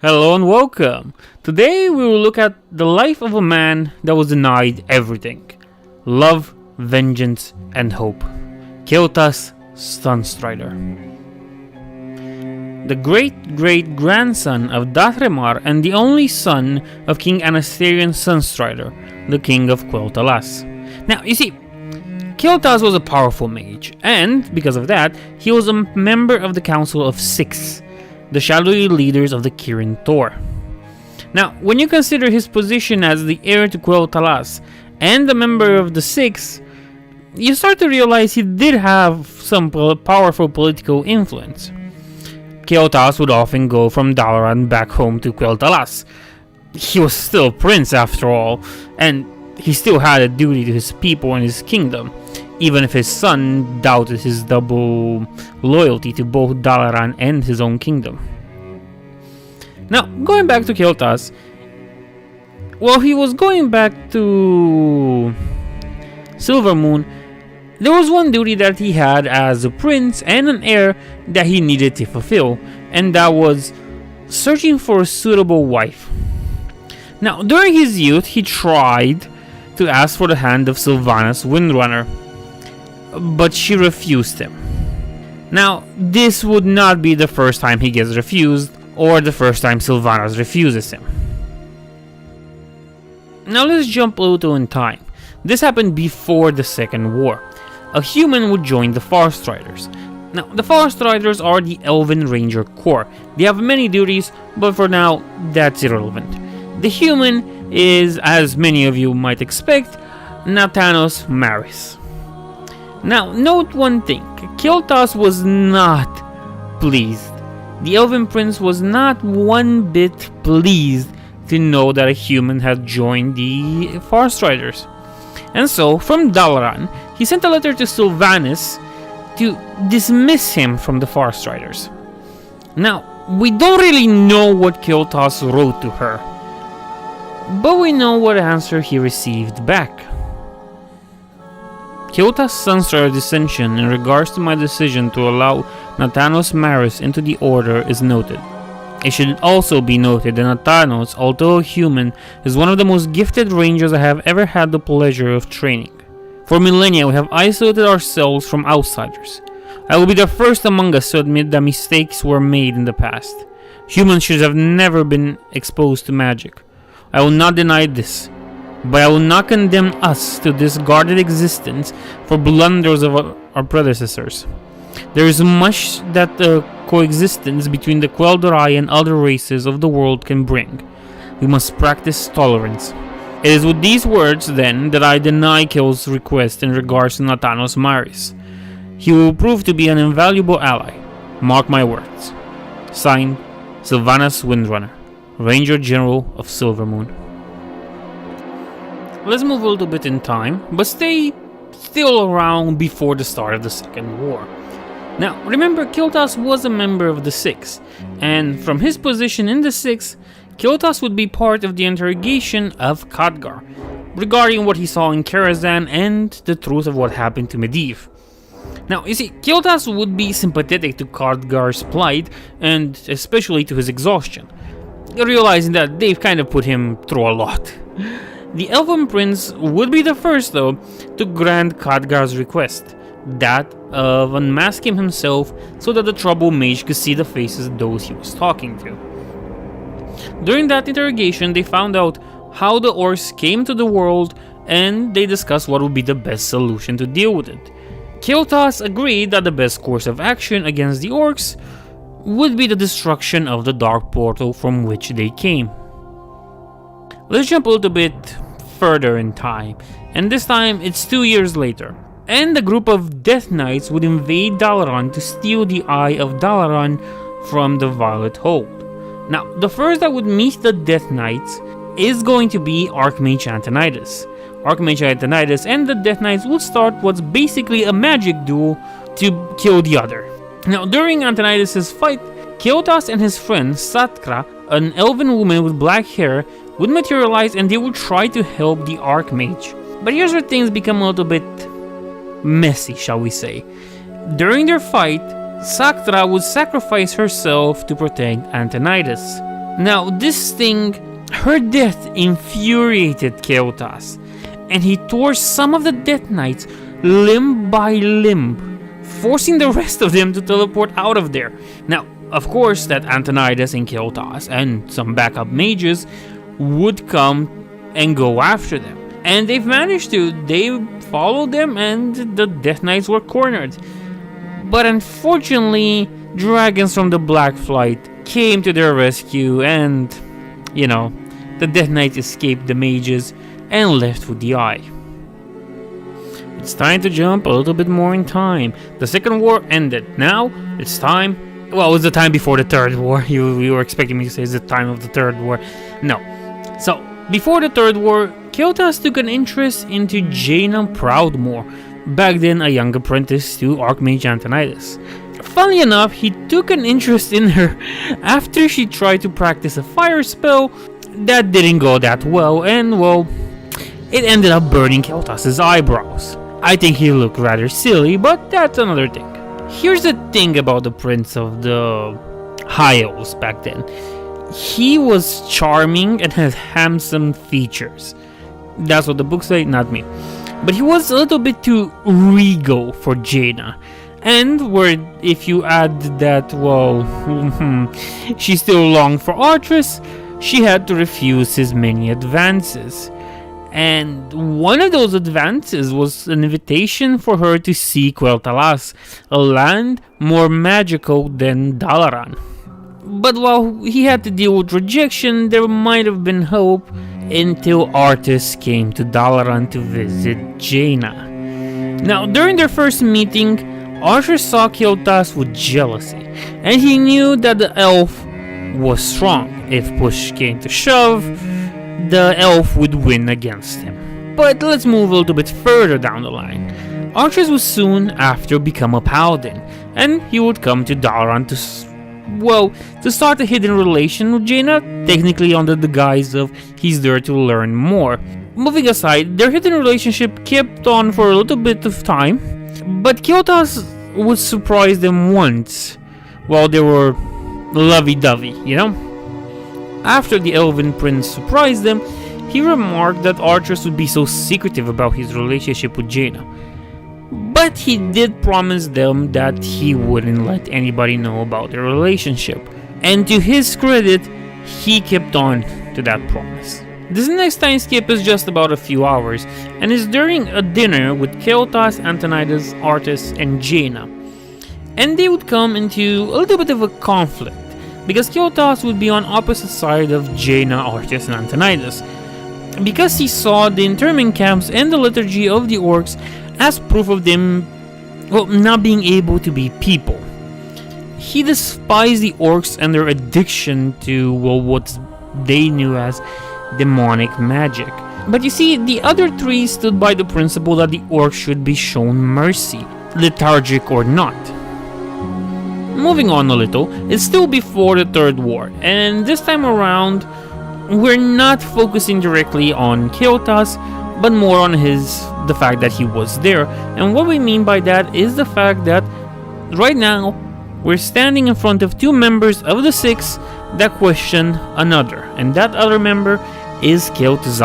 Hello and welcome. Today we will look at the life of a man that was denied everything. Love, vengeance, and hope. Kael'thas Sunstrider. The great-great-grandson of Dathremar and the only son of King Anasterion Sunstrider, the king of quel'thalas. Now, you see, Kael'thas was a powerful mage, and because of that, he was a member of the Council of Six, the shadowy leaders of the Kirin Tor. Now, when you consider his position as the heir to quel'thalas and a member of the Six, you start to realize he did have some powerful political influence. Kael'thas would often go from Dalaran back home to quel'thalas. He was still a prince after all, and he still had a duty to his people and his kingdom, even if his son doubted his double loyalty to both Dalaran and his own kingdom. Now, going back to Kael'thas, while he was going back to Silvermoon, there was one duty that he had as a prince and an heir that he needed to fulfill, and that was searching for a suitable wife. Now, during his youth, he tried to ask for the hand of Sylvanas Windrunner, but she refused him. Now, this would not be the first time he gets refused, or the first time Sylvanas refuses him. Now let's jump a little in time. This happened before the Second War. A human would join the Farstriders. Now, the Farstriders are the Elven Ranger Corps. They have many duties, but for now, that's irrelevant. The human is, as many of you might expect, Nathanos Maris. Now, note one thing. Kael'thas was not pleased. The Elven Prince was not one bit pleased to know that a human had joined the Farstriders. And so, from Dalaran, he sent a letter to Sylvanas to dismiss him from the Farstriders. Now, we don't really know what Kael'thas wrote to her, but we know what answer he received back. Kael'thas Sunstrider dissension in regards to my decision to allow Nathanos Maris into the Order is noted. It should also be noted that Nathanos, although a human, is one of the most gifted rangers I have ever had the pleasure of training. For millennia we have isolated ourselves from outsiders. I will be the first among us to admit that mistakes were made in the past. Humans should have never been exposed to magic. I will not deny this, but I will not condemn us to discarded existence for blunders of our predecessors. There is much that the coexistence between the Quel'dorei and other races of the world can bring. We must practice tolerance. It is with these words, then, that I deny Kael's request in regards to Nathanos Maris. He will prove to be an invaluable ally. Mark my words. Signed, Sylvanas Windrunner, Ranger General of Silvermoon. Let's move a little bit in time, but stay still around before the start of the Second War. Now, remember, Kael'thas was a member of the Six, and from his position in the Six, Kael'thas would be part of the interrogation of Khadgar, regarding what he saw in Karazhan and the truth of what happened to Medivh. Now, you see, Kael'thas would be sympathetic to Khadgar's plight, and especially to his exhaustion, realizing that they've kind of put him through a lot. The Elven Prince would be the first, though, to grant Khadgar's request, that of unmasking himself so that the troubled mage could see the faces of those he was talking to. During that interrogation, they found out how the orcs came to the world, and they discussed what would be the best solution to deal with it. Kael'thas agreed that the best course of action against the orcs would be the destruction of the dark portal from which they came. Let's jump a little bit further in time, and this time it's 2 years later, and a group of Death Knights would invade Dalaran to steal the Eye of Dalaran from the Violet Hold. Now, the first that would meet the Death Knights is going to be Archmage Antonidas. Archmage Antonidas and the Death Knights will start what's basically a magic duel to kill the other. Now, during Antonidas' fight, Kael'thas and his friend Satkra, an elven woman with black hair, would materialize and they would try to help the Archmage. But here's where things become a little bit messy, shall we say. During their fight, Saktra would sacrifice herself to protect Antonidas. Now this thing, her death infuriated Kael'thas, and he tore some of the Death Knights limb by limb, forcing the rest of them to teleport out of there. Now, of course, that Antonidas and Kael'thas and some backup mages would come and go after them. And they've managed to. They followed them and the Death Knights were cornered. But unfortunately, dragons from the Black Flight came to their rescue and, the Death Knights escaped the mages and left with the eye. It's time to jump a little bit more in time. The Second War ended. Now, it's time. Well, it was the time before the Third War. You were expecting me to say it's the time of the Third War. No. So, before the Third War, Kael'thas took an interest into Jaina Proudmoore, back then a young apprentice to Archmage Antonidas. Funnily enough, he took an interest in her after she tried to practice a fire spell that didn't go that well, and well, it ended up burning Kael'thas' eyebrows. I think he looked rather silly, but that's another thing. Here's the thing about the Prince of the High Elves back then. He was charming and had handsome features. That's what the books say, not me. But he was a little bit too regal for Jaina. And where if you add that, well, she still longed for Artress, she had to refuse his many advances. And one of those advances was an invitation for her to see quel'thalas, a land more magical than Dalaran. But while he had to deal with rejection, there might have been hope until Artus came to Dalaran to visit Jaina. Now, during their first meeting, Arthur saw Kael'thas with jealousy, and he knew that the elf was strong. If push came to shove, the elf would win against him. But let's move a little bit further down the line. Arthur would soon after become a paladin, and he would come to Dalaran to start a hidden relation with Jaina, technically under the guise of he's there to learn more. Moving aside, their hidden relationship kept on for a little bit of time, but Kael'thas would surprise them once while they were lovey-dovey, After the Elven Prince surprised them, he remarked that Arthas would be so secretive about his relationship with Jaina. But he did promise them that he wouldn't let anybody know about their relationship. And to his credit, he kept on to that promise. This next time skip is just about a few hours, and is during a dinner with Kael'thas, Antonidas, Artus, and Jaina. And they would come into a little bit of a conflict, because Kael'thas would be on opposite side of Jaina, Artus, and Antonidas, because he saw the internment camps and the liturgy of the orcs as proof of them, not being able to be people. He despised the orcs and their addiction to, what they knew as demonic magic. But you see, the other three stood by the principle that the orcs should be shown mercy, lethargic or not. Moving on a little, it's still before the Third War, and this time around, we're not focusing directly on Kael'thas, but more on the fact that he was there. And what we mean by that is the fact that right now, we're standing in front of two members of the Six that question another, and that other member is Kael'thas.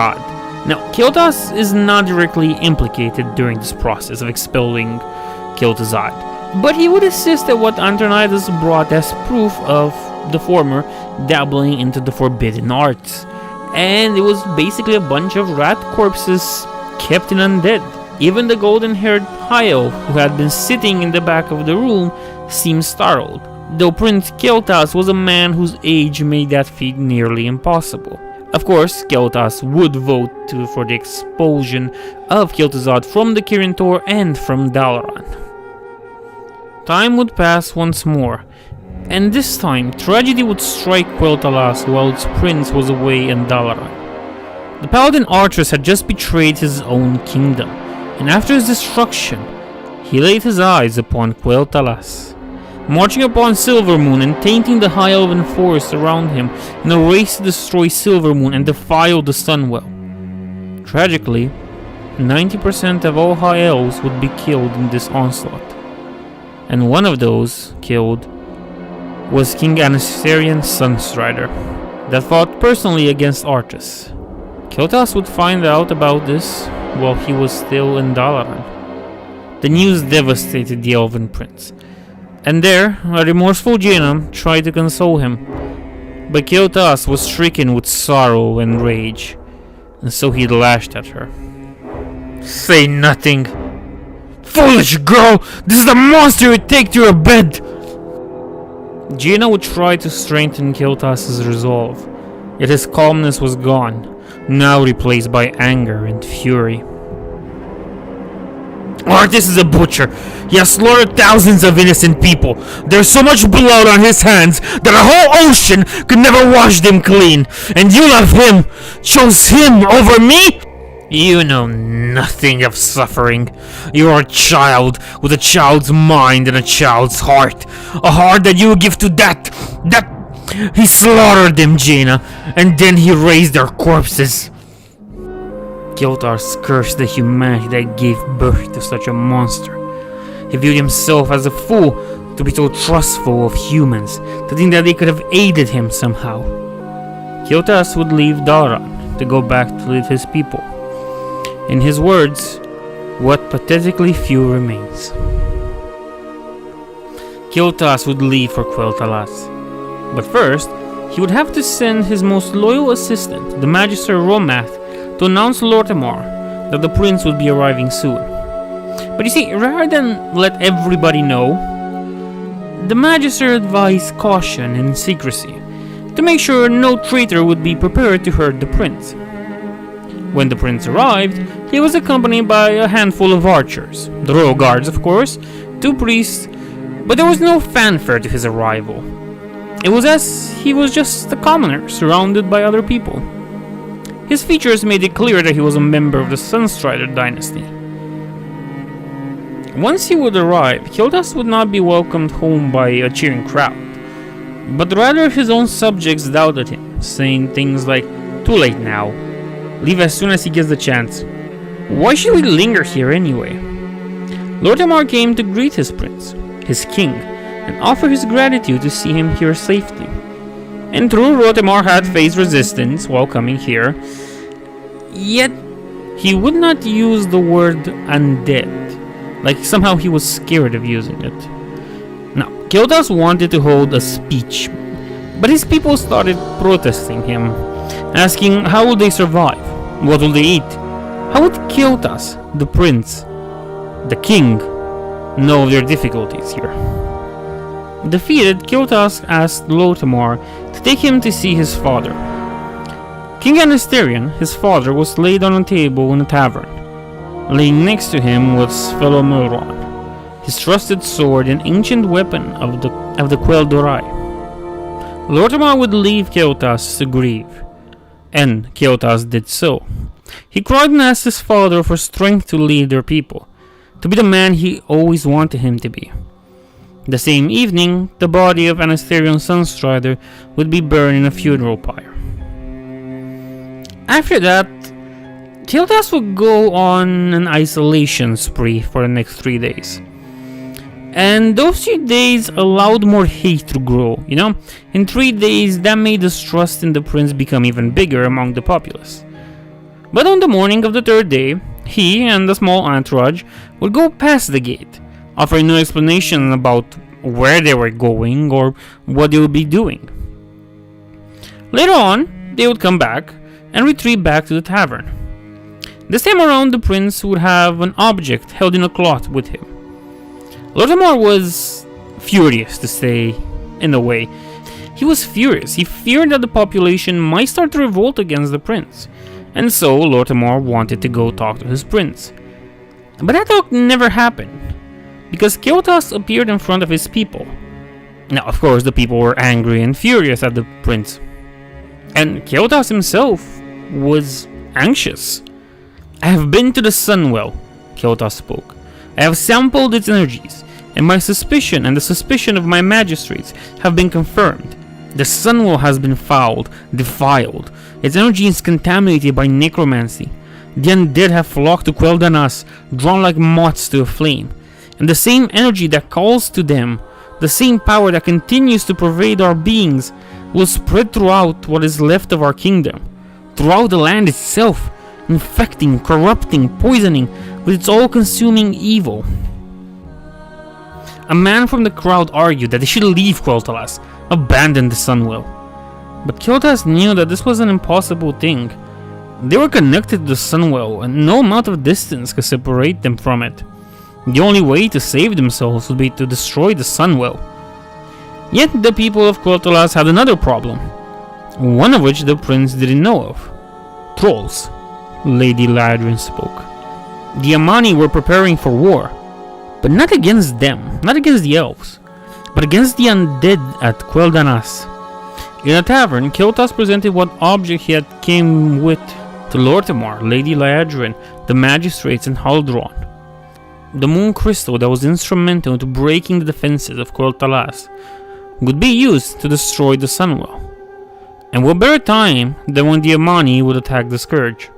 Now, Kael'thas is not directly implicated during this process of expelling Kael'thas, but he would assist at what Antonidas brought as proof of the former dabbling into the forbidden arts. And it was basically a bunch of rat corpses kept in undead. Even the golden-haired high elf who had been sitting in the back of the room seemed startled, though Prince Kael'thas was a man whose age made that feat nearly impossible. Of course, Kael'thas would vote for the expulsion of Kael'thas from the Kirin Tor and from Dalaran. Time would pass once more, and this time tragedy would strike quel'thalas while its prince was away in Dalaran. The paladin Arthas had just betrayed his own kingdom, and after his destruction, he laid his eyes upon quel'thalas, marching upon Silvermoon and tainting the high elven forest around him in a race to destroy Silvermoon and defile the Sunwell. Tragically, 90% of all high elves would be killed in this onslaught, and one of those killed was King Kael'thas Sunstrider, that fought personally against Arthas. Kael'thas would find out about this while he was still in Dalaran. The news devastated the Elven Prince, and there, a remorseful Jaina tried to console him, but Kael'thas was stricken with sorrow and rage, and so he lashed at her. "Say nothing! Foolish girl! This is the monster you take to your bed!" Jaina would try to strengthen Kael'thas' resolve, yet his calmness was gone, now replaced by anger and fury. "Arthas is a butcher. He has slaughtered thousands of innocent people. There's so much blood on his hands that a whole ocean could never wash them clean. And you love him, chose him over me? You know nothing of suffering. You are a child with a child's mind and a child's heart. A heart that you give to that. He slaughtered them, Jaina, and then he raised their corpses." Kael'thas cursed the humanity that gave birth to such a monster. He viewed himself as a fool to be so trustful of humans, to think that they could have aided him somehow. Kael'thas would leave Dalaran to go back to lead his people. In his words, what pathetically few remains. Kael'thas would leave for quel'thalas, but first, he would have to send his most loyal assistant, the Magister Romath, to announce Lor'themar that the prince would be arriving soon. But you see, rather than let everybody know, the Magister advised caution and secrecy, to make sure no traitor would be prepared to hurt the prince. When the prince arrived, he was accompanied by a handful of archers, the royal guards of course, 2 priests, but there was no fanfare to his arrival. It was as he was just a commoner surrounded by other people. His features made it clear that he was a member of the Sunstrider dynasty. Once he would arrive, Kael'thas would not be welcomed home by a cheering crowd, but rather his own subjects doubted him, saying things like, "Too late now. Leave as soon as he gets the chance. Why should we linger here anyway?" Lor'themar came to greet his prince, his king, and offer his gratitude to see him here safely. And true, Lor'themar had faced resistance while coming here, yet he would not use the word undead, like somehow he was scared of using it. Now, Kael'thas wanted to hold a speech, but his people started protesting him, asking how will they survive, what will they eat, how would Kael'thas, the prince, the king, know of their difficulties here. Defeated, Kael'thas asked Lor'themar to take him to see his father. King Anasterion, his father, was laid on a table in a tavern. Laying next to him was fellow Melron, his trusted sword and ancient weapon of the quel'thalas. Lor'themar would leave Kael'thas to grieve, and Kael'thas did so. He cried and asked his father for strength to lead their people, to be the man he always wanted him to be. The same evening, the body of Anasterion Sunstrider would be burned in a funeral pyre. After that, Kael'thas would go on an isolation spree for the next 3 days. And those 3 days allowed more hate to grow, In 3 days, that made distrust in the prince become even bigger among the populace. But on the morning of the 3rd day, he and the small entourage would go past the gate, offering no explanation about where they were going or what they would be doing. Later on, they would come back and retreat back to the tavern. This time around, the prince would have an object held in a cloth with him. Lor'themar was furious, to say in a way. He was furious. He feared that the population might start to revolt against the prince, and so Lor'themar wanted to go talk to his prince. But that talk never happened, because Kael'thas appeared in front of his people. Now, of course, the people were angry and furious at the prince, and Kael'thas himself was anxious. "I have been to the Sunwell," Kael'thas spoke. "I have sampled its energies, and my suspicion and the suspicion of my magistrates have been confirmed. The Sunwell has been fouled, defiled. Its energy is contaminated by necromancy. The undead have flocked to quel'thalas, drawn like moths to a flame. And the same energy that calls to them, the same power that continues to pervade our beings, will spread throughout what is left of our kingdom, throughout the land itself, infecting, corrupting, poisoning with its all-consuming evil. A man from the crowd argued that they should leave quel'thalas, abandon the Sunwell. But Kael'thas knew that this was an impossible thing. They were connected to the Sunwell, and no amount of distance could separate them from it. The only way to save themselves would be to destroy the Sunwell. Yet the people of quel'thalas had another problem, one of which the prince didn't know of. Trolls. Lady Ladrin spoke. The Amani were preparing for war, but not against them, not against the elves, but against the undead at Quel'thalas. In a tavern, Kael'thas presented what object he had came with to Lortimar, Lady Liadrin, the magistrates, and Haldron. The moon crystal that was instrumental to breaking the defenses of Quel'thalas would be used to destroy the Sunwell. And what better time than when the Amani would attack the Scourge.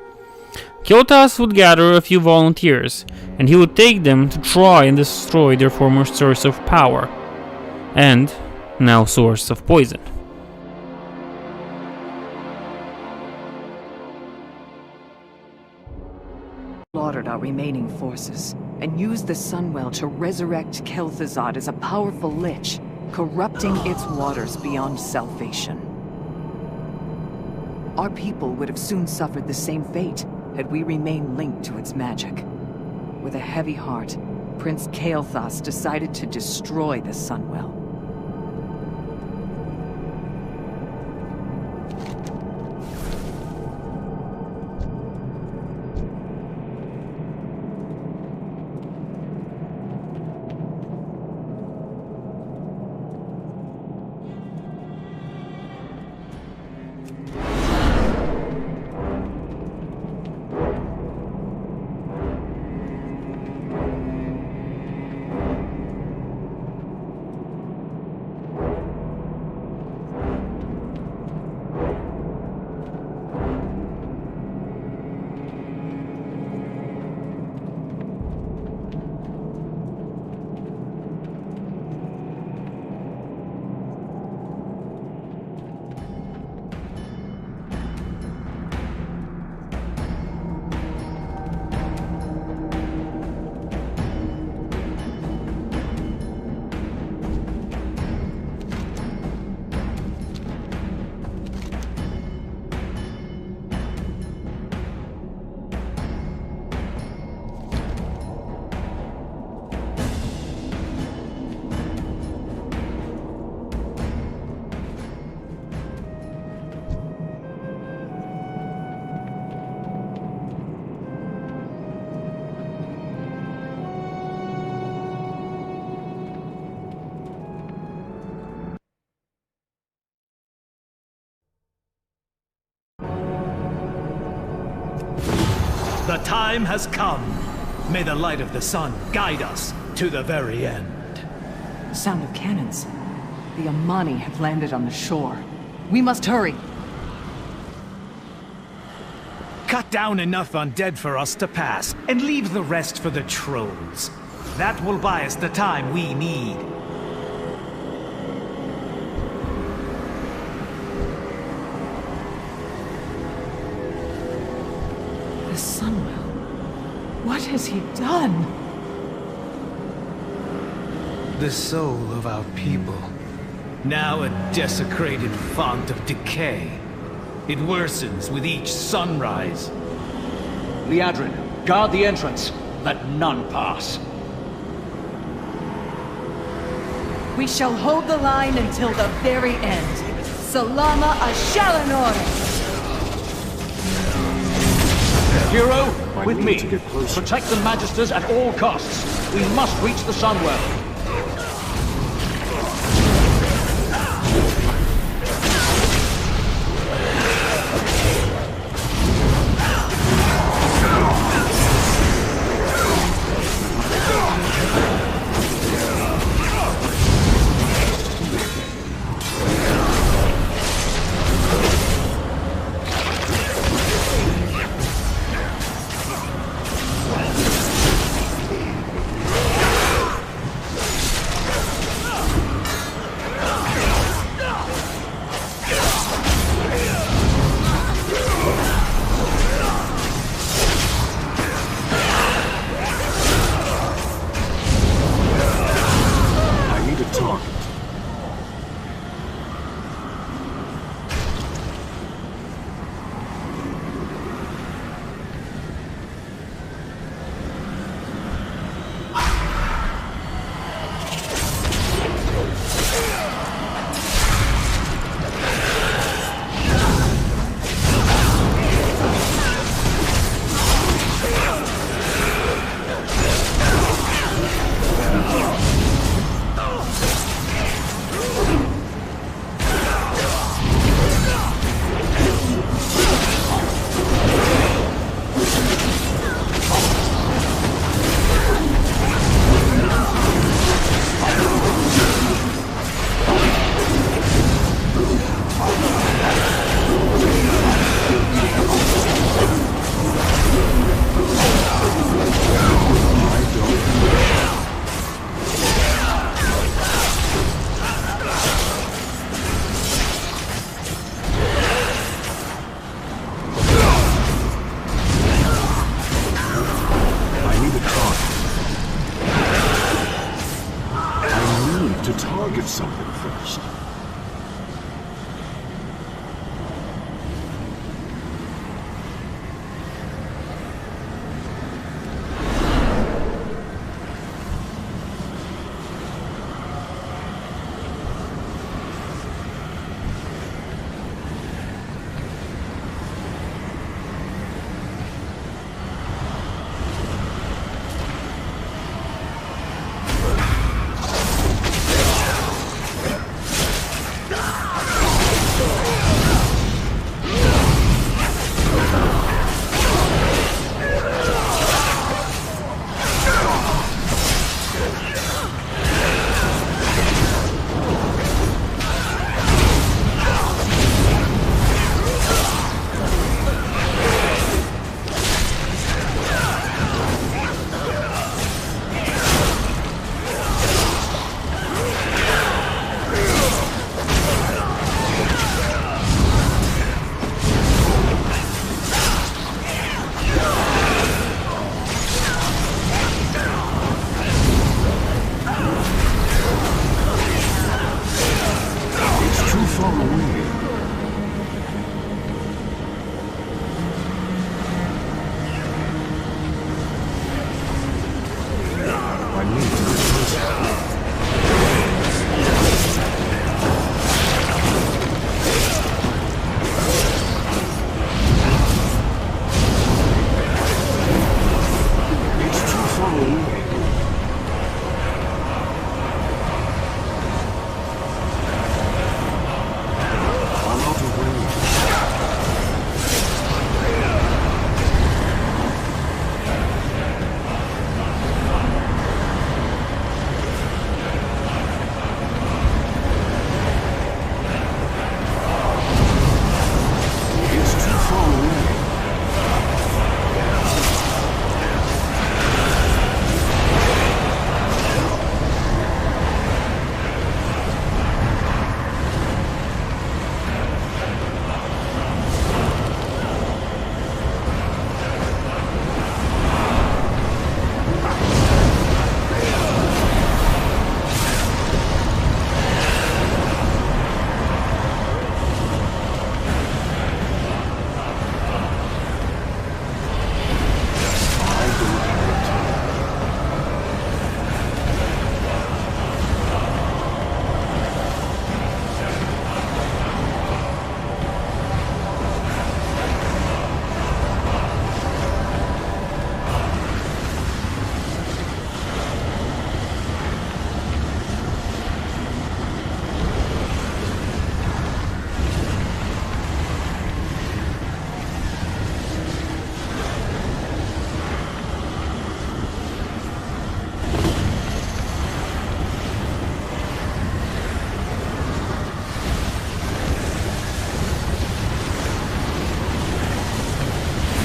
Kael'thas would gather a few volunteers, and he would take them to try and destroy their former source of power, and now source of poison. Slaughtered our remaining forces, and used the Sunwell to resurrect Kel'Thuzad as a powerful lich, corrupting its waters beyond salvation. Our people would have soon suffered the same fate had we remained linked to its magic. With a heavy heart, Prince Kael'thas decided to destroy the Sunwell. The time has come. May the light of the sun guide us to the very end. Sound of cannons. The Amani have landed on the shore. We must hurry. Cut down enough undead for us to pass, and leave the rest for the trolls. That will buy us the time we need. The Sunwell. What has he done? The soul of our people. Now a desecrated font of decay. It worsens with each sunrise. Liadrin, guard the entrance. Let none pass. We shall hold the line until the very end. Salama Ashalanore! Hero, with me. Protect the Magisters at all costs. We must reach the Sunwell.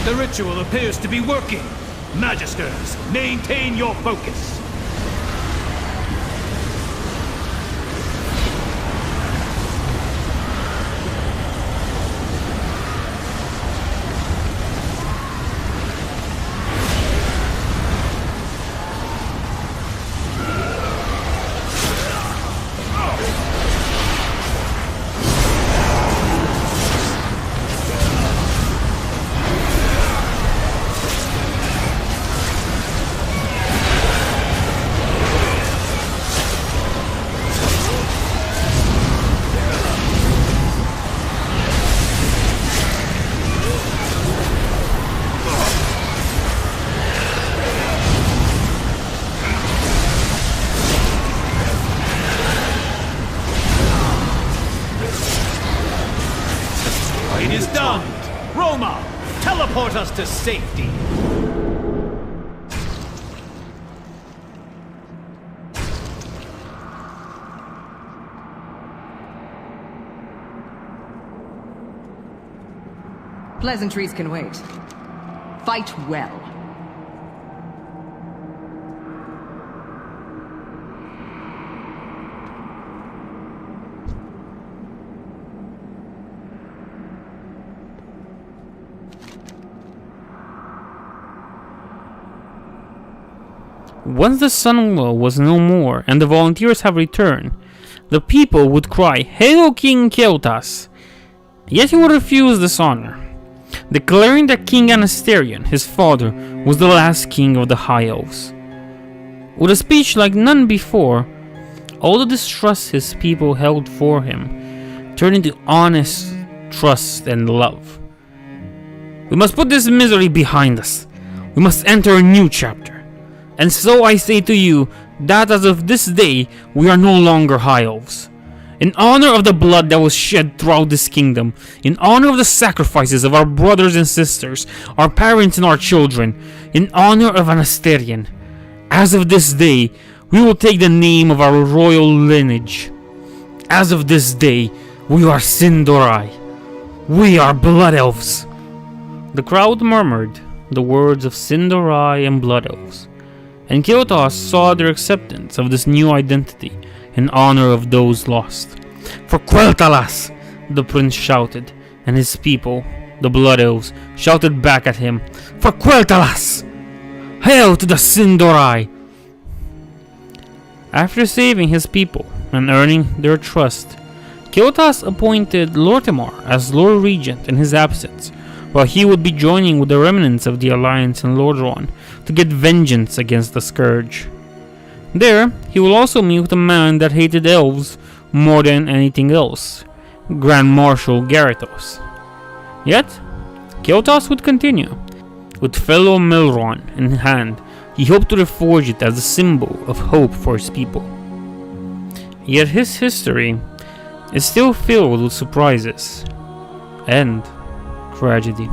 The ritual appears to be working. Magisters, maintain your focus. It is done! Roma, teleport us to safety! Pleasantries can wait. Fight well. Once the Sunwell was no more and the volunteers have returned, the people would cry, "Hail King Kael'thas!" Yet he would refuse this honor, declaring that King Anasterion, his father, was the last king of the High Elves. With a speech like none before, all the distrust his people held for him turned into honest trust and love. "We must put this misery behind us. We must enter a new chapter. And so I say to you that as of this day, we are no longer High Elves. In honor of the blood that was shed throughout this kingdom, in honor of the sacrifices of our brothers and sisters, our parents and our children, in honor of Anasterion, as of this day, we will take the name of our royal lineage. As of this day, we are Sindorai. We are Blood Elves." The crowd murmured the words of Sindorai and Blood Elves, and Kael'thas saw their acceptance of this new identity in honor of those lost. "For quel'thalas!" the prince shouted, and his people, the Blood Elves, shouted back at him, "For quel'thalas! Hail to the Sindorai!" After saving his people and earning their trust, Kael'thas appointed Lortimar as Lord Regent in his absence, while he would be joining with the remnants of the Alliance in Lordaeron to get vengeance against the Scourge. There, he will also meet with a man that hated elves more than anything else, Grand Marshal Garrithos. Yet, Kael'thas would continue. With fellow Melron in hand, he hoped to reforge it as a symbol of hope for his people. Yet his history is still filled with surprises and tragedy.